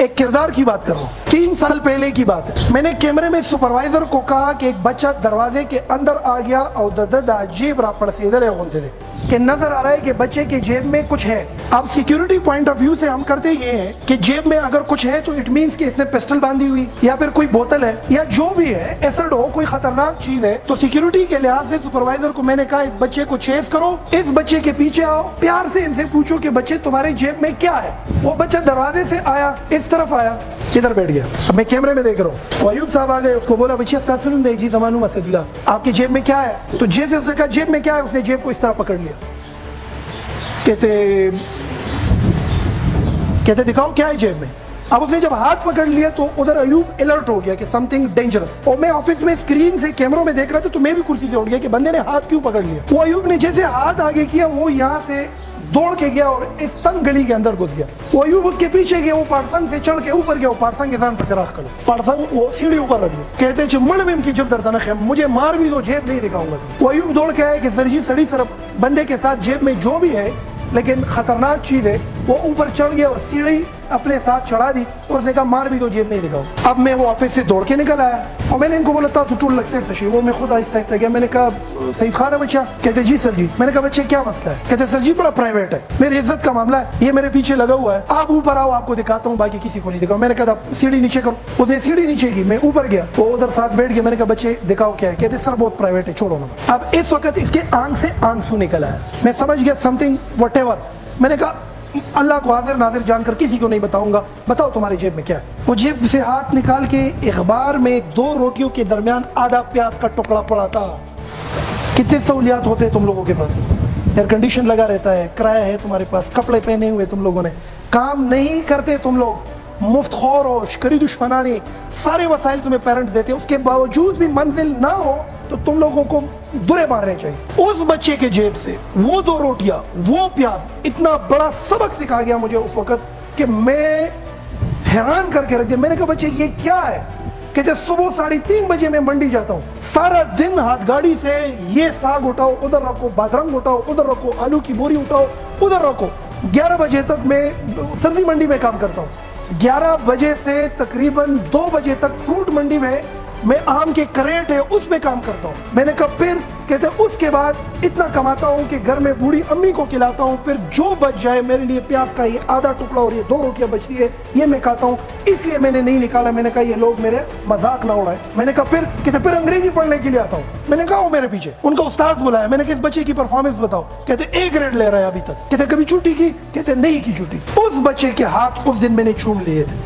ایک کردار کی بات کر رہا ہوں، 3 سال پہلے کی بات ہے۔ میں نے کیمرے میں سپروائزر کو کہا کہ ایک بچہ دروازے کے اندر آ گیا اور دادا جیب را پڑ سے ادھر ہوتے تھے کہ نظر آ رہا ہے کہ بچے کے جیب میں کچھ ہے۔ اب سیکیورٹی پوائنٹ آف ویو سے ہم کرتے یہ ہیں کہ جیب میں اگر کچھ ہے تو اٹ مینس کہ اس نے پسٹل باندھی ہوئی یا پھر کوئی بوتل ہے یا جو بھی ہے، ایسڈ ہو، کوئی خطرناک چیز ہے۔ تو سیکیورٹی کے لحاظ سے سپروائزر کو میں نے کہا اس بچے کو چیز کرو، اس بچے کے پیچھے آؤ، پیار سے ان سے پوچھو کہ بچے تمہارے جیب میں کیا ہے۔ وہ بچہ دروازے سے آیا، اس طرف آیا، ادھر بیٹھ گیا۔ اب میں کیمرے میں دیکھ رہا ہوں، وہ ایوب صاحب آ گئے، اس کو بولا بچے استغفر دے جی زمانو مسجد اللہ، آپ کی جیب میں کیا ہے؟ تو جیسے اس نے کہا جیب میں کیا ہے، اس نے جیب کو اس طرح پکڑ لیا، کہتے دکھاؤ کیا ہے جیب میں۔ اب اس نے جب ہاتھ پکڑ لیا تو ادھر ایوب الرٹ ہو گیا کہ سم تھنگ ڈینجرس، اور میں آفس میں اسکرین سے کیمروں میں دیکھ رہا تھا تو میں بھی کرسی سے اٹھ گیا کہ بندے نے ہاتھ کیوں پکڑ لیا۔ وہ ایوب نے جیسے ہاتھ آگے کیا، وہ یہاں سے دوڑ کے گیا اور اس تنگ گلی کے اندر گھس گیا۔ وہ ایوب اس کے پیچھے گیا، وہ پارسنگ سے چڑھ کے اوپر گیا، وہ پارسنگ کے سان پر سراخ کرو، پارسنگ وہ سیڑھی اوپر رکھ دیا، کہتے چمڑ میں ان کی جب درتنا خیم مجھے مار بھی دو، جیب نہیں دکھاؤں گا۔ وہ ایوب دوڑ کے آئے کہ سرجی سڑی سرب بندے کے ساتھ جیب میں جو بھی ہے لیکن خطرناک چیز ہے، وہ اوپر چڑھ گیا اور سیڑھی اپنے ساتھ چڑھا دی اور اس نے کہا مار بھی دو، جیب نہیں دکھاؤ۔ اب میں وہ آفس سے دوڑ کے نکل آیا اور میں نے ان کو بولا تھا تو ٹول لگ سے تشی، وہ میں خود آہستہ آہستہ گیا۔ میں نے کہا سعید خان ہے بچہ؟ کہتے جی سر جی۔ میں نے کہا بچے کیا مسئلہ ہے؟ کہتے سر جی بڑا پرائیویٹ ہے، میری عزت کا معاملہ ہے، یہ میرے پیچھے لگا ہوا ہے، آپ اوپر آؤ آپ کو دکھاتا ہوں، باقی کسی کو نہیں دکھاؤں۔ میں نے کہا سیڑھی نیچے کرو، اس نے سیڑھی نیچے کی، میں اوپر گیا، وہ ادھر ساتھ بیٹھ گیا۔ میں نے کہا بچے دکھاؤ کیا ہے؟ کہتے سر بہت پرائیویٹ ہے، چھوڑو نا۔ اب اس وقت اس کے آنکھ سے آنسو نکل آیا، میں سمجھ گیا سم تھنگ واٹ ایور۔ میں نے کہا اللہ کو حاضر ناظر جان کر کسی کو نہیں بتاؤں گا، بتاؤ تمہاری جیب میں کیا ہے؟ وہ جیب سے ہاتھ نکال کے اخبار میں 2 روٹیوں کے درمیان آدھا پیاز کا ٹکڑا پڑا تھا۔ کتنے سہولیات ہوتے ہیں تم لوگوں کے پاس، ایئر کنڈیشن لگا رہتا ہے، کرایہ ہے تمہارے پاس، کپڑے پہنے ہوئے تم لوگوں نے، کام نہیں کرتے تم لوگ، مفت خور ہو، شکری دشمنانی، سارے وسائل تمہیں پیرنٹس دیتے، اس کے باوجود بھی منزل نہ ہو تو تم لوگوں کو درے مارنے چاہیے۔ اس بچے کے جیب سے وہ 2 روٹیاں، وہ پیاز، اتنا بڑا سبق سکھا گیا مجھے اس وقت کہ میں حیران کر کے رکھ دیا۔ میں نے کہا بچے یہ کیا ہے؟ کہتے صبح 3:30 بجے میں منڈی جاتا ہوں، سارا دن ہاتھ گاڑی سے یہ ساگ اٹھاؤ ادھر رکھو، بادرنگ اٹھاؤ ادھر رکھو، آلو کی بوری اٹھاؤ ادھر رکھو۔ 11 بجے تک میں سبزی منڈی میں کام کرتا ہوں، 11 بجے سے تقریباً 2 بجے تک فروٹ منڈی میں آم کے کریٹ ہے اس میں کام کرتا ہوں۔ میں نے کہا پھر؟ کہتے اس کے بعد اتنا کماتا ہوں کہ گھر میں بوڑھی امی کو کھلاتا ہوں، پھر جو بچ جائے میرے لیے پیاز کا یہ آدھا ٹکڑا اور یہ 2 روٹیاں بچتی ہے یہ میں کھاتا ہوں، اس لیے میں نے نہیں نکالا۔ میں نے کہا یہ لوگ میرے مذاق نہ اڑائے۔ میں نے کہا پھر؟ کہتے پھر انگریزی پڑھنے کے لیے آتا ہوں۔ میں نے کہا وہ میرے پیچھے ان کا استاد بلایا، میں نے کہا اس بچے کی پرفارمنس بتاؤ۔ کہتے A گریڈ لے رہا ہے ابھی تک۔ کہتے کبھی چھٹی کی؟ کہتے نہیں کی چھٹی۔ اس بچے کے ہاتھ اس دن میں نے چوم لیے تھے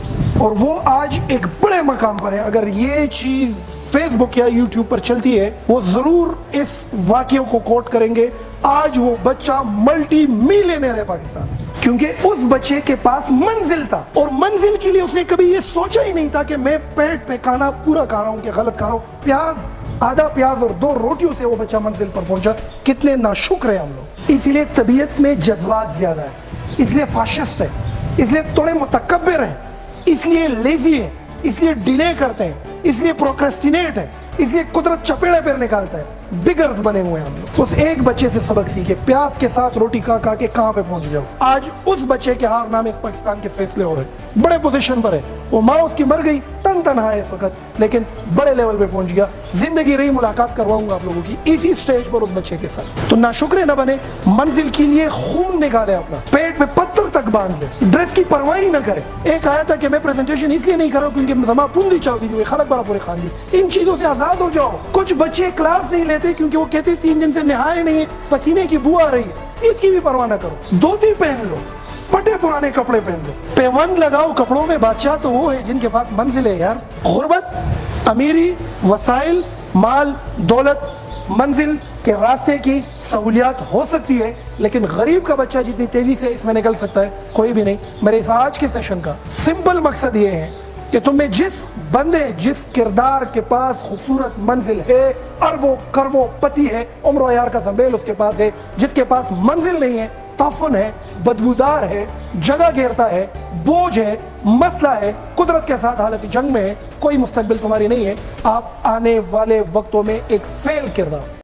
اور وہ آج ایک بڑے مقام پر ہے۔ اگر یہ چیز فیس بک یا یوٹیوب پر چلتی ہے وہ ضرور اس واقعے کو کوٹ کریں گے۔ آج وہ بچہ ملٹی میلینئر ہے پاکستان، کیونکہ اس بچے کے پاس منزل تھا، اور منزل کے لیے اس نے کبھی یہ سوچا ہی نہیں تھا کہ میں پیٹ پہ کھانا پورا کھا رہا ہوں کہ غلط کھا رہا ہوں۔ پیاز، آدھا پیاز اور 2 روٹیوں سے وہ بچہ منزل پر پہنچا۔ کتنے ناشکر ہیں ہم لوگ۔ اسی لیے طبیعت میں جذبات زیادہ ہے، اس لیے فاشسٹ ہے، اس لیے تھوڑے متکبر ہیں، اس لیے لیزی ہے، اس لیے ڈیلے کرتے ہیں، اس لیے پروکریسٹینیٹ ہے، اس لیے قدرت چپیڑے پھر نکالتا ہے۔ بگرز بنے ہوئے ہیں ہم لوگ۔ اس ایک بچے سے سبق سیکھے، پیاز کے ساتھ روٹی کھا کھا کے کہاں پہ پہنچ گیا۔ آج اس بچے کے ہارنامے اس پاکستان کے فیصلے ہو رہے ہیں، بڑے پوزیشن پر ہے، وہ ماں اس کی مر گئی، تنہا ہے اس وقت، لیکن بڑے لیول پہ پہنچ گیا۔ زندگی رہی ملاقات کرواؤں گا آپ لوگوں کی اسی سٹیج پر اس بچے کے ساتھ۔ تو ناشکرے نہ بنے، منزل کے لیے خون نکالے اپنا، پیٹ میں پتھر تک باندھ لے، ڈریس کی پرواہ ہی نہ کرے۔ ایک آیا تھا کہ میں پریزنٹیشن اس لیے نہیں کر رہا ہوں کیونکہ زما پوندی چاودی ہوئی، خلق برا پورے خان دی۔ ان چیزوں سے آزاد ہو جاؤ۔ کچھ بچے کلاس نہیں لیتے کیونکہ وہ کہتے 3 دن سے نہائے نہیں، پسینے کی بو آ رہی ہے، اس کی بھی پرواہ نہ کرو۔ دھوتی پہن لو، پٹے پرانے کپڑے پہن لو، پیوند لگاؤ کپڑوں میں۔ بادشاہ تو وہ ہے جن کے پاس منزل ہے یار۔ غربت، امیری، وسائل، مال، دولت، منزل کے راستے کی سہولیات ہو سکتی ہے، لیکن غریب کا بچہ جتنی تیزی سے اس میں نکل سکتا ہے کوئی بھی نہیں۔ میرے اس آج کے سیشن کا سمپل مقصد یہ ہے کہ تم میں جس بندے، جس کردار کے پاس خوبصورت منزل ہے، اربوں کربوں پتی ہے، عمر و عیار کا زنبیل اس کے پاس ہے، جس کے پاس منزل نہیں ہے، تعفن ہے، بدبودار ہے، جگہ گھیرتا ہے، بوجھ ہے، مسئلہ ہے، قدرت کے ساتھ حالت جنگ میں ہے، کوئی مستقبل تمہاری نہیں ہے، آپ آنے والے وقتوں میں ایک فیل کردار